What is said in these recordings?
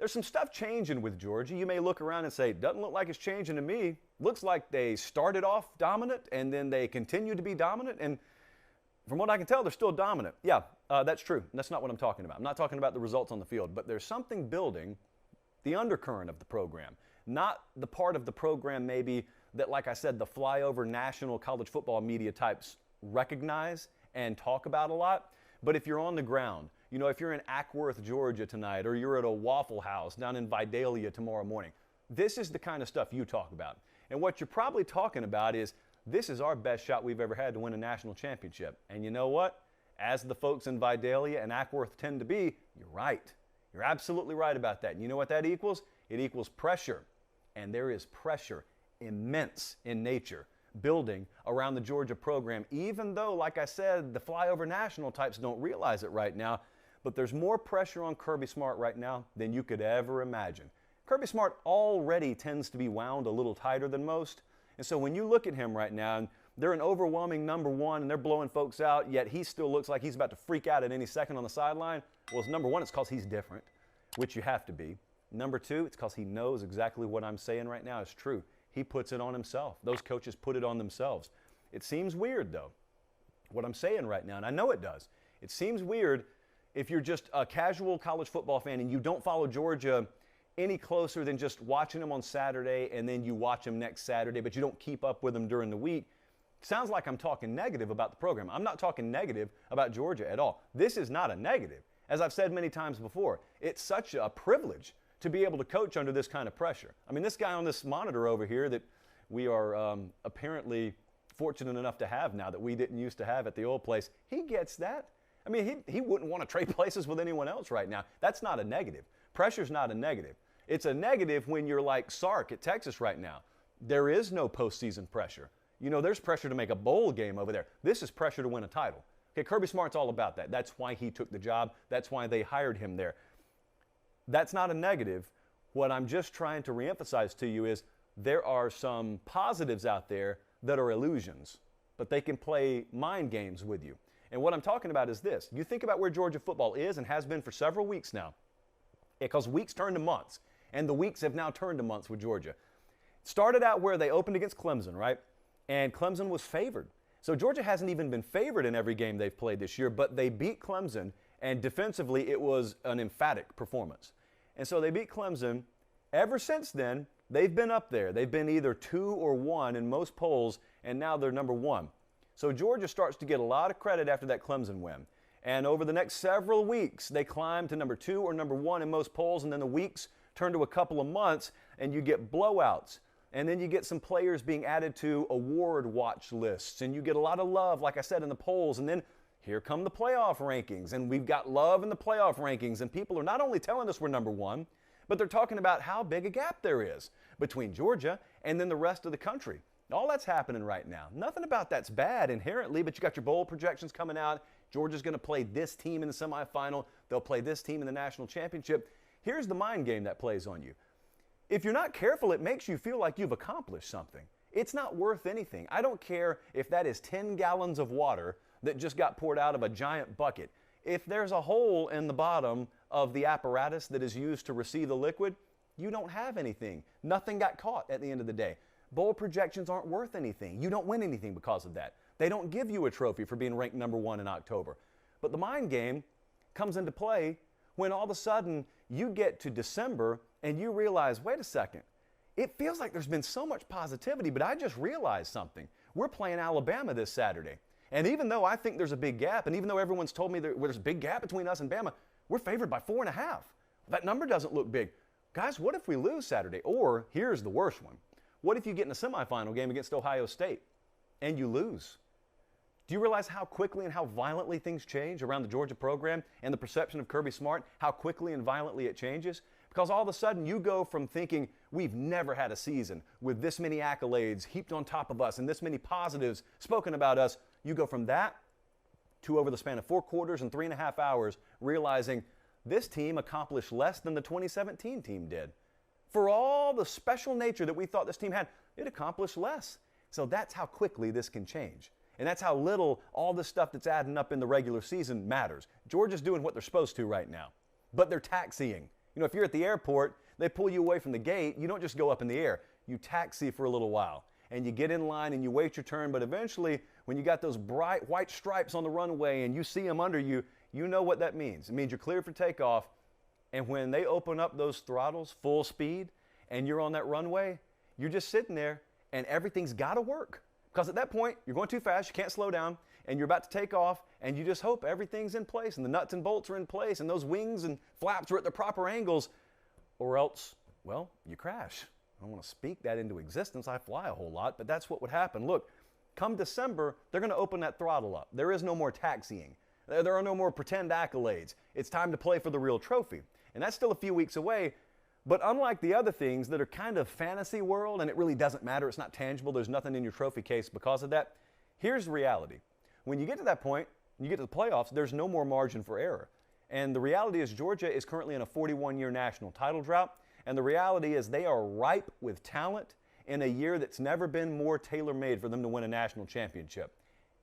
there's some stuff changing with Georgia. You may look around and say, doesn't look like it's changing to me. Looks like they started off dominant and then they continue to be dominant. And from what I can tell, they're still dominant. Yeah, that's true. That's not what I'm talking about. I'm not talking about the results on the field, but there's something building, the undercurrent of the program, not the part of the program maybe that, like I said, the flyover national college football media types recognize and talk about a lot. But if you're on the ground, you know, if you're in Ackworth, Georgia tonight, or you're at a Waffle House down in Vidalia tomorrow morning, this is the kind of stuff you talk about. And what you're probably talking about is, this is our best shot we've ever had to win a national championship. And you know what? As the folks in Vidalia and Ackworth tend to be, you're right. You're absolutely right about that. And you know what that equals? It equals pressure. And there is pressure, immense in nature, building around the Georgia program, even though, like I said, the flyover national types don't realize it right now. But there's more pressure on Kirby Smart right now than you could ever imagine. Kirby Smart already tends to be wound a little tighter than most. And so when you look at him right now, and they're an overwhelming number one, and they're blowing folks out, yet he still looks like he's about to freak out at any second on the sideline. Well, it's number one, it's because he's different, which you have to be. Number two, it's because he knows exactly what I'm saying right now is true. He puts it on himself. Those coaches put it on themselves. It seems weird, though, what I'm saying right now, and I know it does. It seems weird if you're just a casual college football fan and you don't follow Georgia any closer than just watching them on Saturday and then you watch them next Saturday, but you don't keep up with them during the week. Sounds like I'm talking negative about the program. I'm not talking negative about Georgia at all. This is not a negative. As I've said many times before, it's such a privilege to be able to coach under this kind of pressure. I mean, this guy on this monitor over here that we are apparently fortunate enough to have now that we didn't used to have at the old place, he gets that. I mean, he wouldn't want to trade places with anyone else right now. That's not a negative. Pressure's not a negative. It's a negative when you're like Sark at Texas right now. There is no postseason pressure. You know, there's pressure to make a bowl game over there. This is pressure to win a title. Okay, Kirby Smart's all about that. That's why he took the job. That's why they hired him there. That's not a negative. What I'm just trying to reemphasize to you is there are some positives out there that are illusions, but they can play mind games with you. And what I'm talking about is this. You think about where Georgia football is and has been for several weeks now, because weeks turn to months, and the weeks have now turned to months with Georgia. Started out where they opened against Clemson, right? And Clemson was favored. So Georgia hasn't even been favored in every game they've played this year, but they beat Clemson, and defensively it was an emphatic performance. And so they beat Clemson. Ever since then, they've been up there. They've been either 2 or 1 in most polls, and now they're number 1. So Georgia starts to get a lot of credit after that Clemson win. And over the next several weeks, they climb to number 2 or number 1 in most polls, and then the weeks turn to a couple of months, and you get blowouts. And then you get some players being added to award watch lists, and you get a lot of love, like I said, in the polls. And then here come the playoff rankings, and we've got love in the playoff rankings, and people are not only telling us we're number 1, but they're talking about how big a gap there is between Georgia and then the rest of the country. All that's happening right now. Nothing about that's bad inherently, but you got your bowl projections coming out. Georgia's going to play this team in the semifinal. They'll play this team in the national championship. Here's the mind game that plays on you. If you're not careful, it makes you feel like you've accomplished something. It's not worth anything. I don't care if that is 10 gallons of water that just got poured out of a giant bucket. If there's a hole in the bottom of the apparatus that is used to receive the liquid, you don't have anything. Nothing got caught at the end of the day. Bowl projections aren't worth anything. You don't win anything because of that. They don't give you a trophy for being ranked number 1 in October. But the mind game comes into play when all of a sudden you get to December and you realize, wait a second, it feels like there's been so much positivity, but I just realized something. We're playing Alabama this Saturday. And even though I think there's a big gap, and even though everyone's told me there's a big gap between us and Bama, we're favored by 4.5. That number doesn't look big. Guys, what if we lose Saturday? Or here's the worst one. What if you get in a semifinal game against Ohio State and you lose? Do you realize how quickly and how violently things change around the Georgia program and the perception of Kirby Smart, how quickly and violently it changes? Because all of a sudden you go from thinking we've never had a season with this many accolades heaped on top of us and this many positives spoken about us, you go from that to over the span of 4 quarters and 3.5 hours realizing this team accomplished less than the 2017 team did. For all the special nature that we thought this team had, it accomplished less. So that's how quickly this can change. And that's how little all this stuff that's adding up in the regular season matters. Georgia's doing what they're supposed to right now, but they're taxiing. You know, if you're at the airport, they pull you away from the gate, you don't just go up in the air. You taxi for a little while, and you get in line and you wait your turn, but eventually, when you got those bright white stripes on the runway and you see them under you, you know what that means. It means you're cleared for takeoff, and when they open up those throttles full speed and you're on that runway, you're just sitting there and everything's got to work. Because at that point, you're going too fast, you can't slow down, and you're about to take off, and you just hope everything's in place, and the nuts and bolts are in place, and those wings and flaps are at the proper angles, or else, well, you crash. I don't want to speak that into existence. I fly a whole lot, but that's what would happen. Look, come December, they're going to open that throttle up. There is no more taxiing. There are no more pretend accolades. It's time to play for the real trophy. And that's still a few weeks away. But unlike the other things that are kind of fantasy world, and it really doesn't matter, it's not tangible, there's nothing in your trophy case because of that, here's reality. When you get to that point, you get to the playoffs, there's no more margin for error. And the reality is Georgia is currently in a 41-year national title drought, and the reality is they are ripe with talent in a year that's never been more tailor-made for them to win a national championship.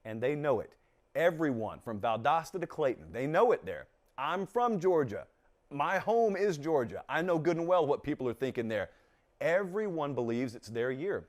And they know it. Everyone from Valdosta to Clayton, they know it there. I'm from Georgia. My home is Georgia. I know good and well what people are thinking there. Everyone believes it's their year.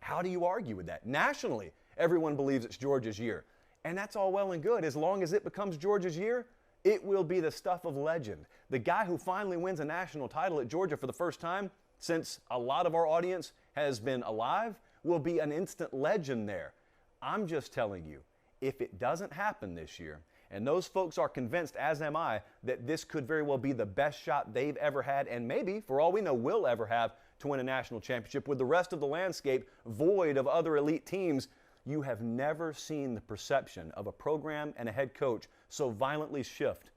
How do you argue with that? Nationally, everyone believes it's Georgia's year. And that's all well and good. As long as it becomes Georgia's year, it will be the stuff of legend. The guy who finally wins a national title at Georgia for the first time since a lot of our audience has been alive will be an instant legend there. I'm just telling you, if it doesn't happen this year, and those folks are convinced, as am I, that this could very well be the best shot they've ever had, and maybe, for all we know, will ever have to win a national championship with the rest of the landscape void of other elite teams, you have never seen the perception of a program and a head coach so violently shift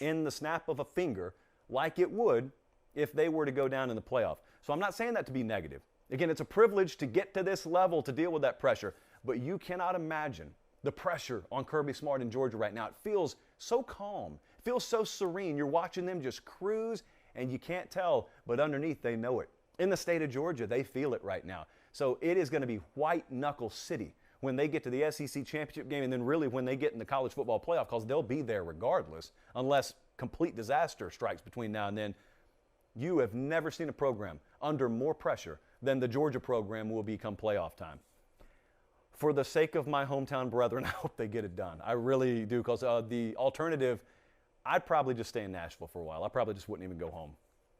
in the snap of a finger like it would if they were to go down in the playoff. So I'm not saying that to be negative. Again, it's a privilege to get to this level to deal with that pressure, but you cannot imagine the pressure on Kirby Smart in Georgia right now. It feels so calm. It feels so serene. You're watching them just cruise, and you can't tell, but underneath they know it. In the state of Georgia, they feel it right now. So it is going to be white knuckle city when they get to the SEC championship game, and then really when they get in the college football playoff, because they'll be there regardless, unless complete disaster strikes between now and then. You have never seen a program under more pressure than the Georgia program will be come playoff time. For the sake of my hometown brethren, I hope they get it done. I really do, because the alternative, I'd probably just stay in Nashville for a while. I probably just wouldn't even go home.